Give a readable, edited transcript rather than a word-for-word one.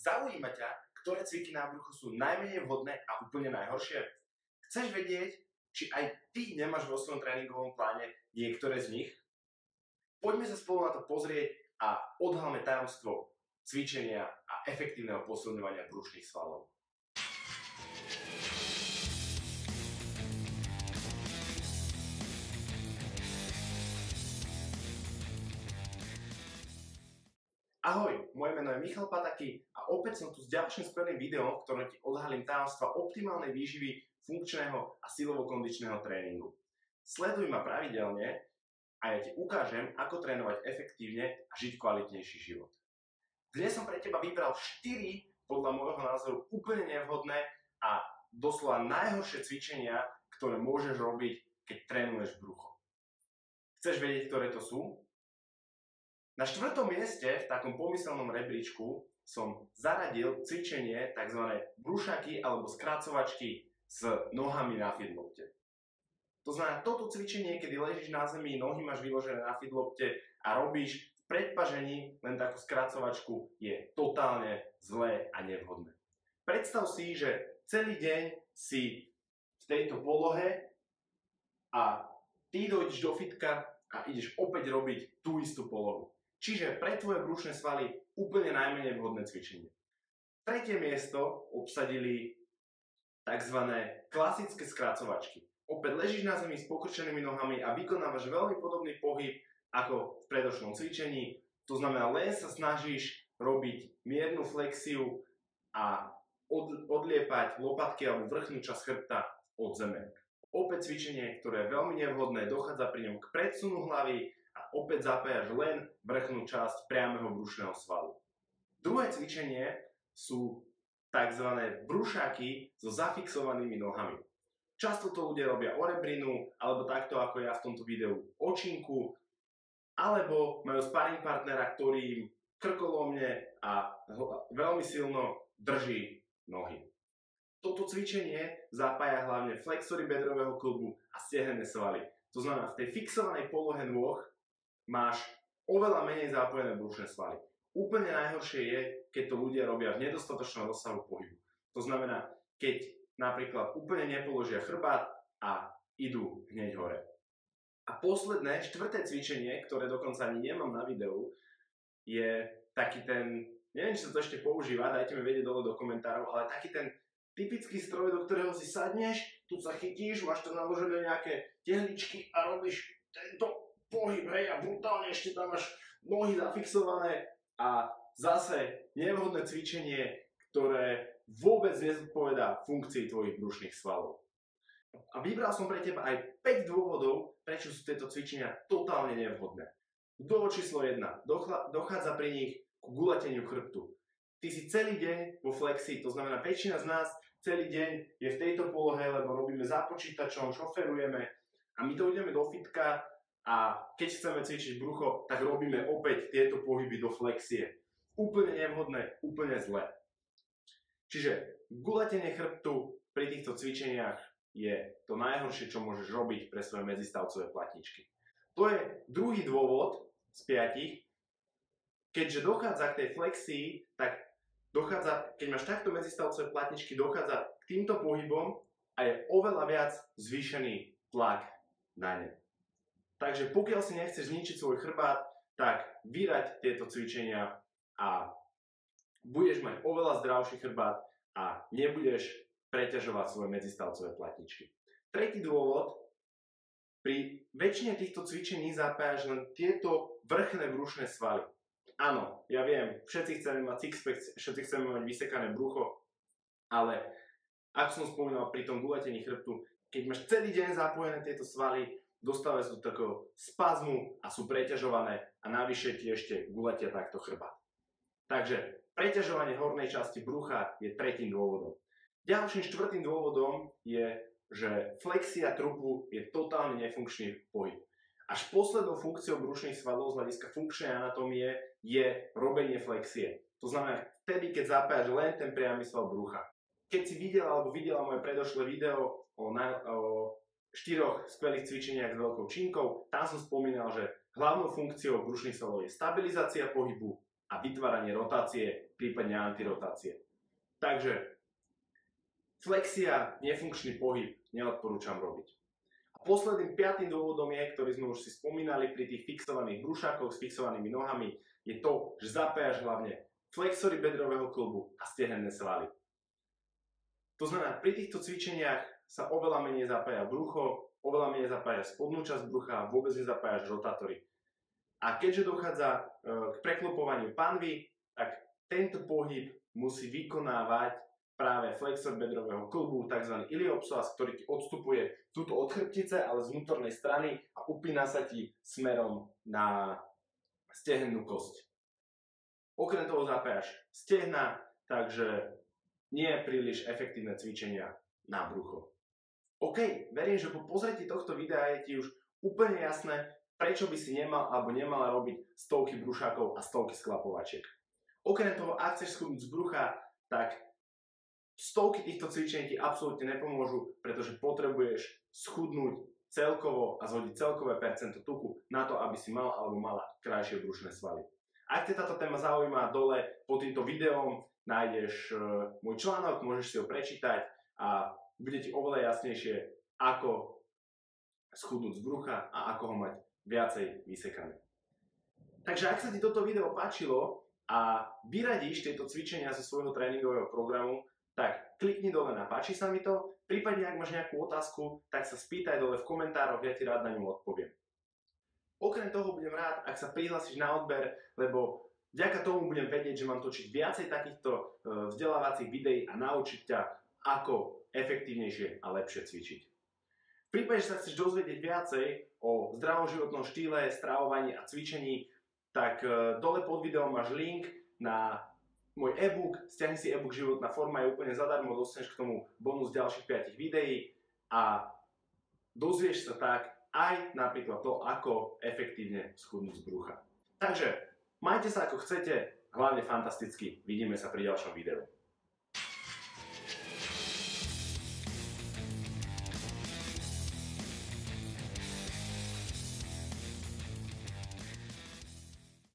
Zaujíma ťa, ktoré cviky na brucho sú najmenej vhodné a úplne najhoršie? Chceš vedieť, či aj ty nemáš vo svojom tréningovom pláne niektoré z nich? Poďme sa spolu na to pozrieť a odhalme tajomstvo cvičenia a efektívneho posilňovania brušných svalov. Ahoj, moje meno je Michal Pataky a opäť som tu s ďalším skvelým videom, v ktorom ti odhalím tajomstva optimálnej výživy, funkčného a silovo-kondičného tréningu. Sleduj ma pravidelne a ja ti ukážem, ako trénovať efektívne a žiť kvalitnejší život. Dnes som pre teba vybral 4 podľa môjho názoru úplne nevhodné a doslova najhoršie cvičenia, ktoré môžeš robiť, keď trénuješ brucho. Chceš vedieť, ktoré to sú? Na 4. mieste v takom pomyselnom rebríčku som zaradil cvičenie tzv. Brušaky alebo skracovačky s nohami na feedlopte. To znamená, toto cvičenie, kedy ležíš na zemi, nohy máš vyložené na feedlopte a robíš v predpažení len takú skracovačku, je totálne zlé a nevhodné. Predstav si, že celý deň si v tejto polohe a ty dojdeš do fitka a ideš opäť robiť tú istú polohu. Čiže pre tvoje brušné svaly úplne najmenej vhodné cvičenie. 3. miesto obsadili tzv. Klasické skracovačky. Opäť ležíš na zemi s pokrčenými nohami a vykonávaš veľmi podobný pohyb ako v predošlom cvičení. To znamená, len sa snažíš robiť miernu flexiu a odliepať lopatky alebo vrchnú časť chrbta od zeme. Opäť cvičenie, ktoré je veľmi nevhodné, dochádza pri ňom k predsunu hlavy a opäť zapájaš len vrchnú časť priameho brušného svalu. Druhé cvičenie sú tzv. Brušáky so zafixovanými nohami. Často to ľudia robia o rebrinu, alebo takto ako ja v tomto videu o činku, alebo majú sparring partnera, ktorý im krkolomne a veľmi silno drží nohy. Toto cvičenie zapája hlavne flexory bedrového kĺbu a stehnené svaly. To znamená, v tej fixovanej polohe nôh máš oveľa menej zapojené brušné svaly. Úplne najhoršie je, keď to ľudia robia v nedostatočnom rozsahu pohybu. To znamená, keď napríklad úplne nepoložia chrbát a idú hneď hore. A posledné, 4. cvičenie, ktoré dokonca ani nemám na videu, je taký ten, neviem, či sa to ešte používa, dajte mi vedieť dole do komentárov, ale taký ten typický stroj, do ktorého si sadneš, tu sa chytíš, máš tam naložené nejaké tehličky a robíš tento pohyb, hej, a brutálne ešte tam máš nohy zafixované a zase nevhodné cvičenie, ktoré vôbec nezodpovedá funkcii tvojich brušných svalov. A vybral som pre teba aj 5 dôvodov, prečo sú tieto cvičenia totálne nevhodné. Dôvod číslo 1. Dochádza pri nich ku guľateniu chrbtu. Ty si celý deň vo flexii, to znamená väčšina z nás celý deň je v tejto polohe, lebo robíme za počítačom, šoferujeme a my to ideme do fitka a keď chceme cvičiť brucho, tak robíme opäť tieto pohyby do flexie. Úplne nevhodné, úplne zlé. Čiže guľatenie chrbtu pri týchto cvičeniach je to najhoršie, čo môžeš robiť pre svoje medzistavcové platničky. To je druhý dôvod z 5. Keďže dochádza k tej flexii, tak keď máš takto medzistavcové platničky, dochádza k týmto pohybom a je oveľa viac zvýšený tlak na ne. Takže pokiaľ si nechceš zničiť svoj chrbát, tak vyrať tieto cvičenia a budeš mať oveľa zdravší chrbát a nebudeš preťažovať svoje medzistavcové platničky. Tretí dôvod, pri väčšine týchto cvičení zapájaš len tieto vrchné brušné svaly. Áno, ja viem, všetci chceme mať sixpack, všetci chceme mať vysekané brucho, ale ako som spomínal pri tom guľatení chrbtu, keď máš celý deň zapojené tieto svaly, dostávajú sa do takého spazmu a sú preťažované a navyše ti ešte guľatia takto chrbát. Takže preťažovanie hornej časti brucha je 3. dôvodom. Ďalším 4. dôvodom je, že flexia trupu je totálne nefunkčný pohyb. Až poslednou funkciou brušných svalov z hľadiska funkčnej anatómie je robenie flexie. To znamená vtedy, keď zapájaš len ten priamy sval brucha. Keď si videl alebo videla moje predošlé video o 4 skvelých cvičeniach s veľkou činkou, tam som spomínal, že hlavnou funkciou brušných svalov je stabilizácia pohybu a vytváranie rotácie, prípadne antirotácie. Takže flexia, nefunkčný pohyb neodporúčam robiť. A posledným piatým dôvodom je, ktorý sme už si spomínali pri tých fixovaných brúšakoch s fixovanými nohami, je to, že zapájaš hlavne flexory bedrového kĺbu a stehenné svaly. To znamená, pri týchto cvičeniach sa oveľa menej zapája brucho, oveľa menej zapája spodnú časť brucha a vôbec nezapájaš rotátory. A keďže dochádza k preklopovaniu panvy, tak tento pohyb musí vykonávať práve flexor bedrového kĺbu, tzv. iliopsoas, ktorý ti odstupuje tuto od chrbtice, ale z vnútornej strany a upína sa ti smerom na stehennú kosť. Okrem toho zapájaš stehna, takže nie je príliš efektívne cvičenia na brucho. OK, verím, že po pozretí tohto videa je ti už úplne jasné, prečo by si nemal alebo nemala robiť stovky brúšakov a stovky sklapovačiek. Okrem toho, ak chceš schudnúť z brucha, tak stovky týchto cvičení ti absolútne nepomôžu, pretože potrebuješ schudnúť celkovo a zhodiť celkové percento tuku na to, aby si mal alebo mala krajšie brušné svaly. Ak ťa táto téma zaujíma, dole pod týmto videom nájdeš môj článok, môžeš si ho prečítať a bude ti oveľa jasnejšie, ako schudnúť z brucha a ako ho mať viacej vysekané. Takže ak sa ti toto video páčilo a vyradíš tieto cvičenia zo svojho tréningového programu, tak klikni dole na páči sa mi to, prípadne ak máš nejakú otázku, tak sa spýtaj dole v komentároch, ja ti rád na ňu odpoviem. Okrem toho budem rád, ak sa prihlásiš na odber, lebo vďaka tomu budem vedieť, že mám točiť viacej takýchto vzdelávacích videí a naučiť ťa, ako efektívnejšie a lepšie cvičiť. V prípade, že sa chceš dozvedieť viacej o zdravom životnom štýle, stravovaní a cvičení, tak dole pod videom máš link na môj e-book. Stiahni si e-book Životná forma, je úplne zadarmo, dostaneš k tomu bonus ďalších 5 videí a dozvieš sa tak aj napríklad to, ako efektívne schudnúť z brucha. Takže majte sa ako chcete, hlavne fantasticky, vidíme sa pri ďalšom videu.